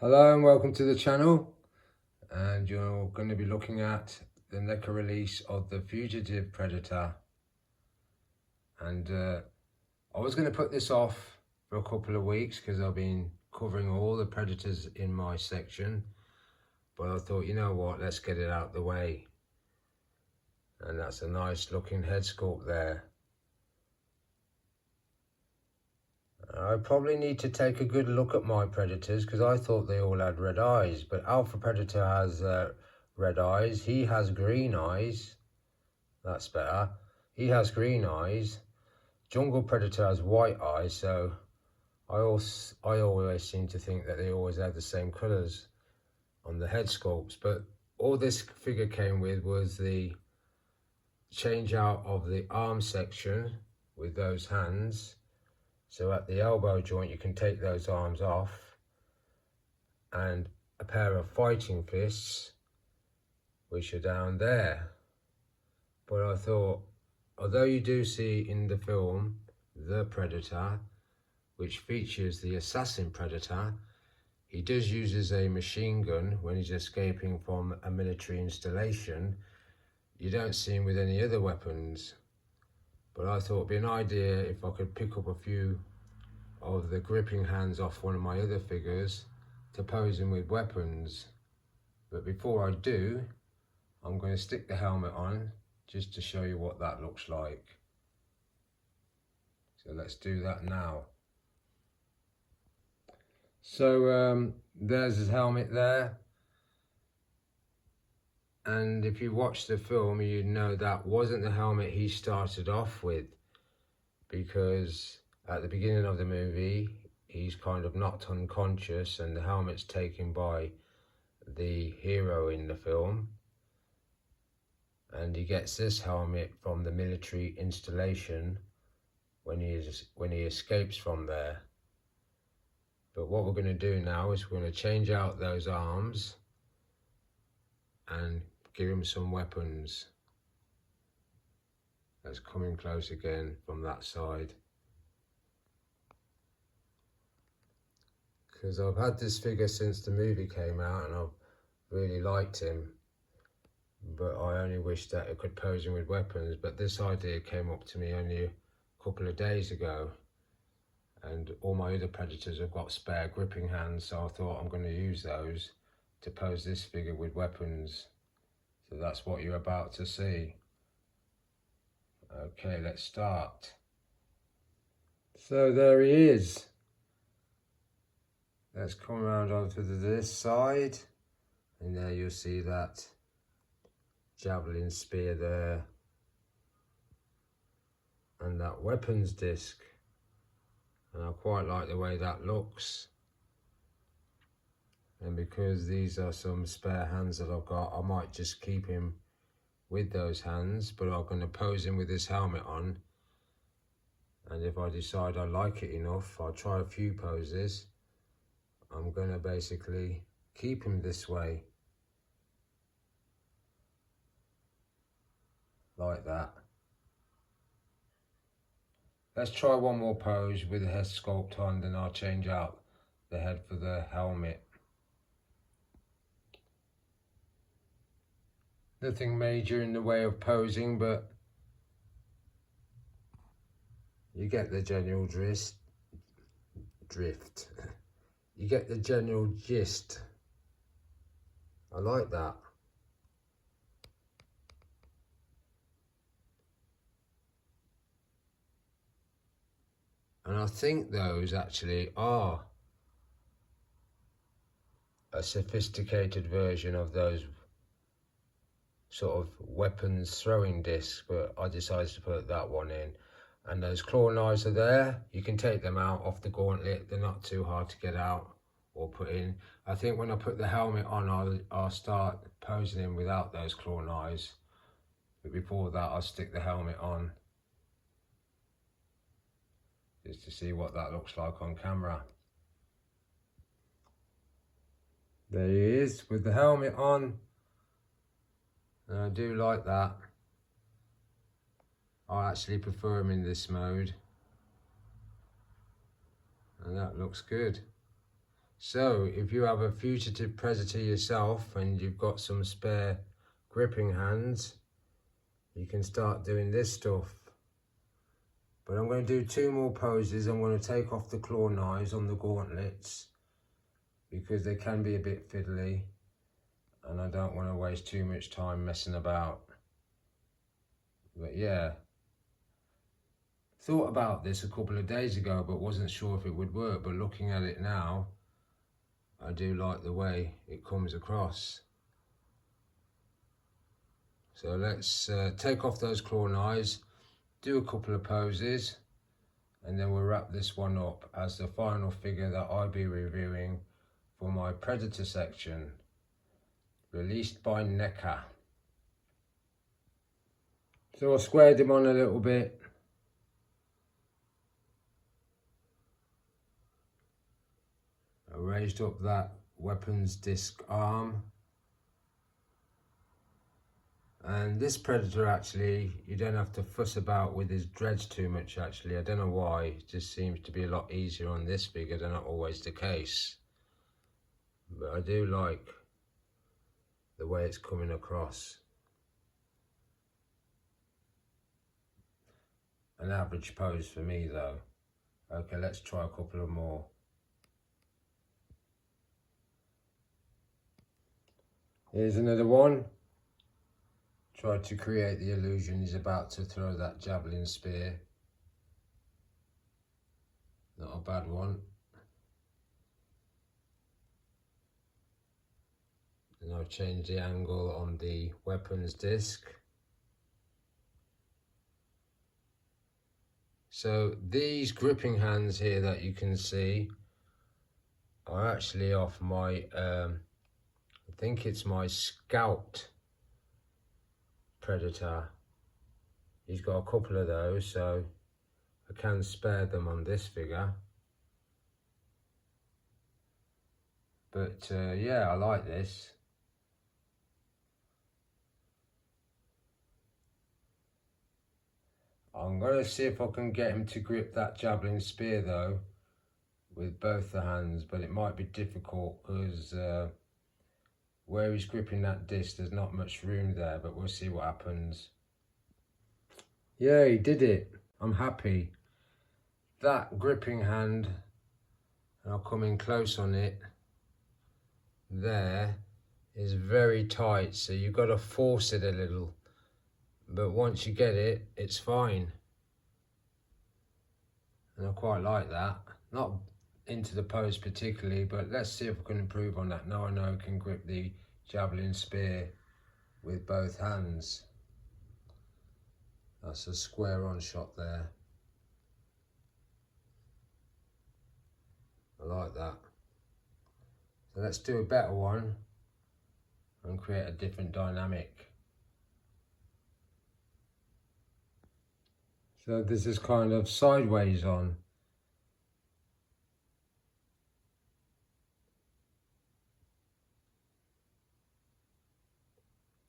Hello and welcome to the channel, and you're going to be looking at the Neca release of the Fugitive Predator. And I was going to put this off for a couple of weeks because I've been covering all the Predators in my section, but I thought, you know what, let's get it out the way. And that's a nice looking head sculpt there. I probably need to take a good look at my Predators because I thought they all had red eyes, but Alpha Predator has red eyes. He has green eyes. That's better. He has green eyes. Jungle Predator has white eyes, so I always seem to think that they always have the same colours on the head sculpts. But all this figure came with was the change out of the arm section with those hands. So at the elbow joint you can take those arms off, and a pair of fighting fists which are down there. But I thought, although you do see in the film The Predator, which features the assassin predator, he does use a machine gun when he's escaping from a military installation. You don't see him with any other weapons. But I thought it'd be an idea if I could pick up a few of the gripping hands off one of my other figures to pose him with weapons. But before I do, I'm going to stick the helmet on just to show you what that looks like. So let's do that now. So there's his helmet there. And if you watch the film, you know that wasn't the helmet he started off with, because at the beginning of the movie, he's kind of knocked unconscious and the helmet's taken by the hero in the film. And he gets this helmet from the military installation when he escapes from there. But what we're going to do now is we're going to change out those arms and give him some weapons. Let's come in close again from that side. Because I've had this figure since the movie came out and I've really liked him. But I only wish that I could pose him with weapons. But this idea came up to me only a couple of days ago. And all my other Predators have got spare gripping hands, so I thought I'm going to use those to pose this figure with weapons. So that's what you're about to see. Okay, let's start. So there he is. Let's come around onto this side, and there you'll see that javelin spear there, and that weapons disc. And I quite like the way that looks. And because these are some spare hands that I've got, I might just keep him with those hands, but I'm going to pose him with this helmet on. And if I decide I like it enough, I'll try a few poses. I'm going to basically keep him this way. Like that. Let's try one more pose with the head sculpt on, then I'll change out the head for the helmet. Nothing major in the way of posing, but you get the general drift. You get the general gist. I like that. And I think those actually are a sophisticated version of those sort of weapons throwing discs, but I decided to put that one in. And those claw knives are there. You can take them out off the gauntlet. They're not too hard to get out or put in. I think when I put the helmet on, I'll start posing him without those claw knives. But before that, I'll stick the helmet on, just to see what that looks like on camera. There he is with the helmet on. And I do like that. I actually prefer him in this mode. And that looks good. So if you have a fugitive predator yourself and you've got some spare gripping hands, you can start doing this stuff. But I'm going to do 2 more poses. I'm going to take off the claw knives on the gauntlets because they can be a bit fiddly and I don't want to waste too much time messing about. But yeah, thought about this a couple of days ago but wasn't sure if it would work, but looking at it now, I do like the way it comes across. So let's take off those claw knives, do a couple of poses, and then we'll wrap this one up as the final figure that I'll be reviewing for my Predator section, released by Neca. So I squared him on a little bit. I raised up that weapons disc arm. And this Predator actually, you don't have to fuss about with his dreads too much actually. I don't know why, it just seems to be a lot easier on this figure. They're not always the case. But I do like the way it's coming across. An average pose for me though. Okay, let's try a couple of more. Here's another one. Try to create the illusion he's about to throw that javelin spear. Not a bad one. And I've changed the angle on the weapons disc. So these gripping hands here that you can see are actually off my, I think it's my Scout Predator. He's got a couple of those, so I can spare them on this figure. But yeah, I like this. I'm going to see if I can get him to grip that javelin spear though with both the hands, but it might be difficult because where he's gripping that disc there's not much room there, but we'll see what happens. Yeah, he did it. I'm happy. That gripping hand, and I'll come in close on it, there is very tight, so you've got to force it a little, but once you get it, it's fine. And I quite like that. Not into the pose particularly, but let's see if we can improve on that. Now I know I can grip the javelin spear with both hands. That's a square on shot there. I like that. So let's do a better one and create a different dynamic. So this is kind of sideways on.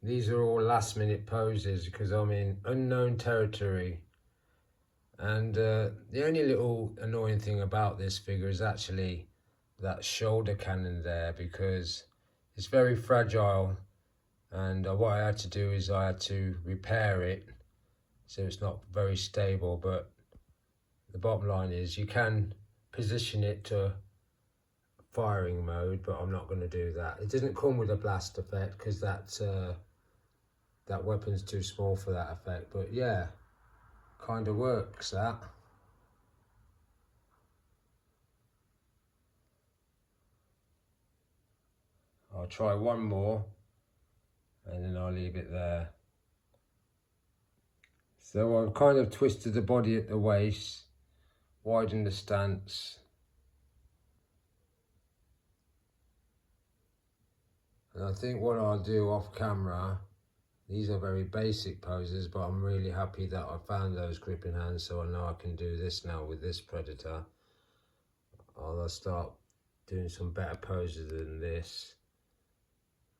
These are all last minute poses because I'm in unknown territory. And the only little annoying thing about this figure is actually that shoulder cannon there, because it's very fragile, and what I had to do is I had to repair it so it's not very stable. But the bottom line is you can position it to firing mode, but I'm not going to do that. It doesn't come with a blast effect because that weapon's too small for that effect, but yeah, kind of works that. I'll try one more and then I'll leave it there. So I've kind of twisted the body at the waist, widened the stance. And I think what I'll do off camera, these are very basic poses, but I'm really happy that I found those gripping hands, so I know I can do this now with this Predator. I'll start doing some better poses than this,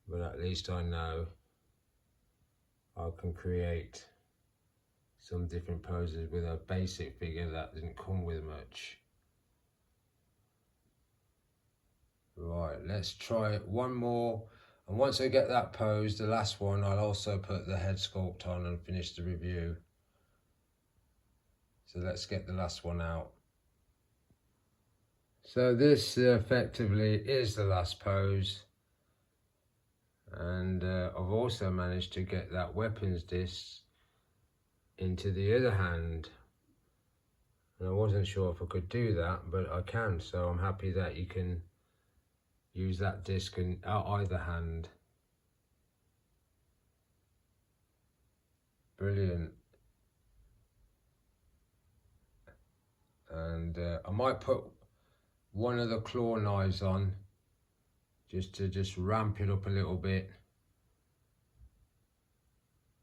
but at least I know I can create some different poses with a basic figure that didn't come with much. let's try it one more, and once I get that pose, the last one, I'll also put the head sculpt on and finish the review. So let's get the last one out. So this effectively is the last pose, and I've also managed to get that weapons disc into the other hand, and I wasn't sure if I could do that, but I can, so I'm happy that you can use that disc in either hand. Brilliant. And I might put one of the claw knives on just to ramp it up a little bit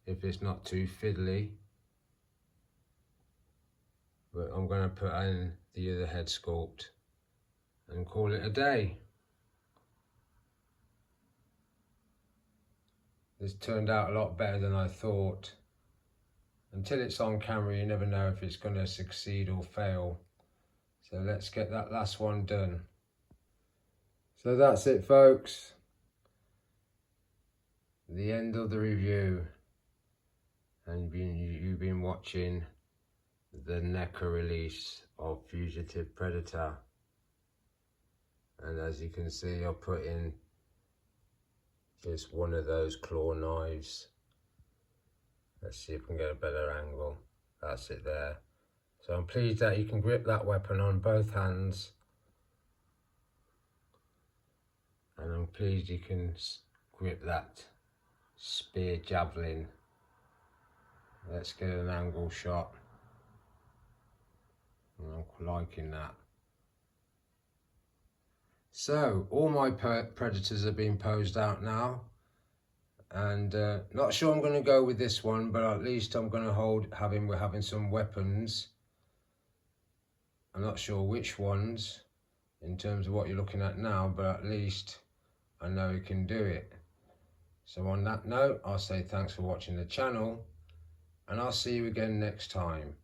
if it's not too fiddly, but I'm going to put in the other head sculpt and call it a day. This turned out a lot better than I thought. Until it's on camera, you never know if it's going to succeed or fail. So let's get that last one done. So that's it, folks. The end of the review. And you've been watching the Neca release of Fugitive Predator. And as you can see, I put in just one of those claw knives. Let's see if we can get a better angle. That's it there. So I'm pleased that you can grip that weapon on both hands. And I'm pleased you can grip that spear javelin. Let's get an angle shot. I'm liking that. So all my predators have been posed out now, and not sure I'm going to go with this one, but at least I'm going to we're having some weapons. I'm not sure which ones in terms of what you're looking at now, but at least I know you can do it. So on that note, I'll say thanks for watching the channel, and I'll see you again next time.